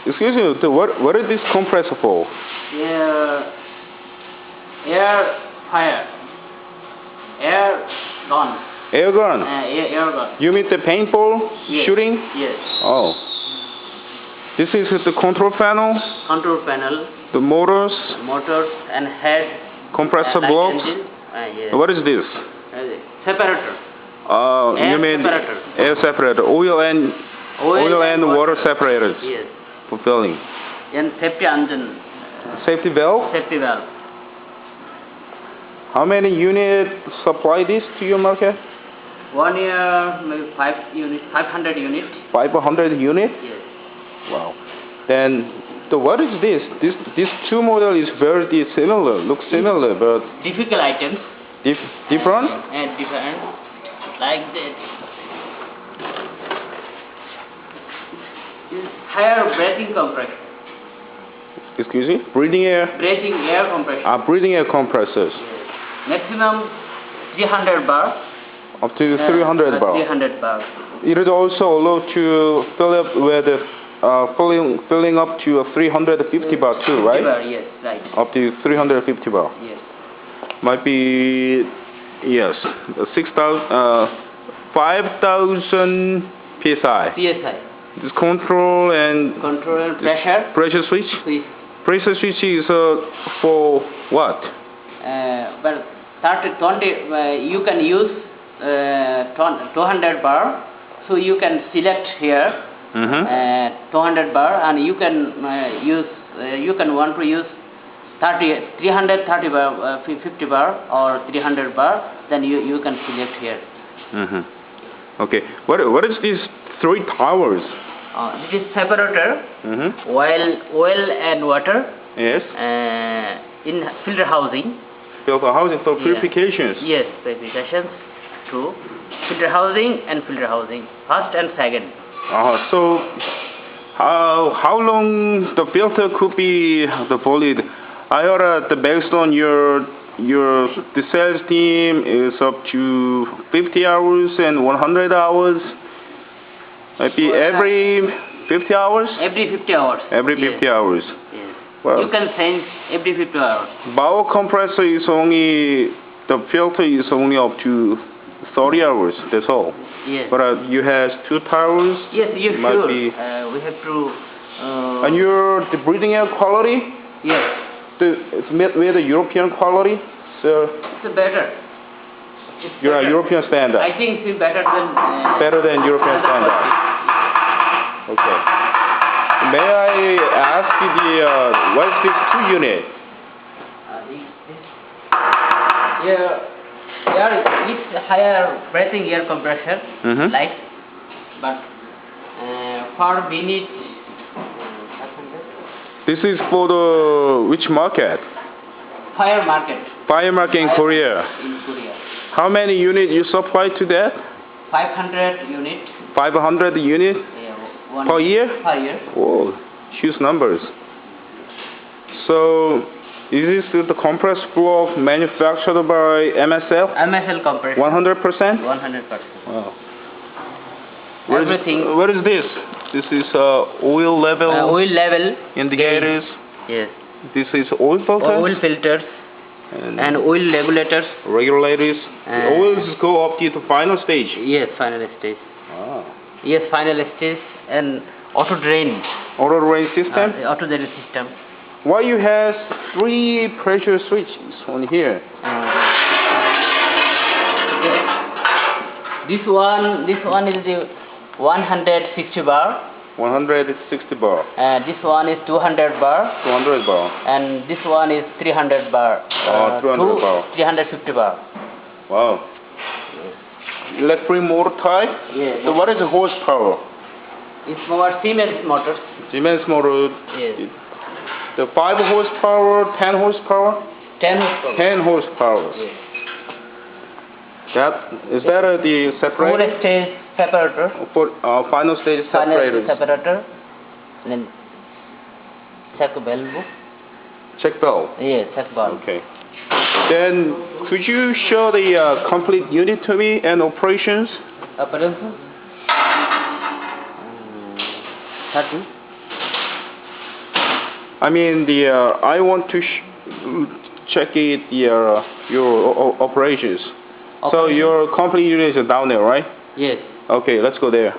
Excuse me, what is this compressor for? Air fire. Air gun. Air gun? Air gun. You mean the paintball shooting? Yes. Oh. This is the control panel? Control panel. The motors? Motors and head. Compressor blocks? Yes. What is this? Separator. You mean separator. Air separator, oil and water separators. Yes. For filling. And safety engine. Safety valve? Safety valve. How many units supply this to your market? 1 year, maybe 500 units. 500 units? Yes. Wow. Then, what is this? This two model is very similar, look similar, but difficult items. Different? And different, like that. This higher breathing compressor. Excuse me? Breathing air? Breathing air compressor. Breathing air compressors. Yes. Maximum 300 bar. Up to 300 bar. 300 bar. It is also allowed to fill up with filling up to 350 bar too, right? Bar, yes, right. Up to 350 bar. Yes. Might be 5,000 psi. PSI. This control and pressure switch. Pressure switch is for what? Well, 20. You can use 200 bar. So you can select here 200 bar, and you can want to use 330 bar, 50 bar, or 300 bar. Then you can select here. Okay. What is these three towers? This is separator, oil and water. Yes. In filter housing. Filter housing for purifications. Yes, purifications. True. Filter housing and filter housing. First and second. So, how long the filter could be valid? I heard that based on the sales team is up to 50 hours and 100 hours. Maybe every 50 hours? Every 50 hours. Every 50 hours. Yes. Well, you can change every 50 hours. BAUER compressor is the filter is only up to 30 hours, that's all. Yes. But you have two towers. Yes, yes, sure. We have to... and the breathing air quality? Yes. It's made with the European quality? So it's better. You're a European standard? I think it's better than... better than European standard. Okay. May I ask you what is this 2 unit? It's higher breathing air compressor, like, but for minute. This is for which market? Fire market. Fire market in Korea. In Korea. How many units you supply to that? 500 units. 500 units? Per year? Per year. Oh, huge numbers. So, is this the compressor block manufactured by MSL? MSL compressor. 100%? 100%. Wow. Everything. What is this? This is oil level. Oil level. Indicators. Yes. This is oil filter. Oil filters. And oil regulators. Regulators. The oils go up to the final stage. Yes, final stage. Ah. Yes, final stage and auto drain. Auto drain system. Auto drain system. Why you have 3 pressure switches on here? This one is the 160 bar. 160 bar. This one is 200 bar. 200 bar. And this one is 300 bar. 200 bar. 350 bar. Wow. Electric motor type? Yes. So what is the horsepower? It's more Siemens motors. Siemens motor. Yes. The 5 horsepower, 10 horsepower? 10 horsepower. 10 horsepower. Yes. Is that the separator? 4 stage separator. For final stage separator. Final separator. And then check valve. Check valve. Yes, check valve. Okay. Then could you show the complete unit to me and operations? Operations. 30. I mean I want to check it your operations. So your company unit is down there, right? Yes. Okay, let's go there.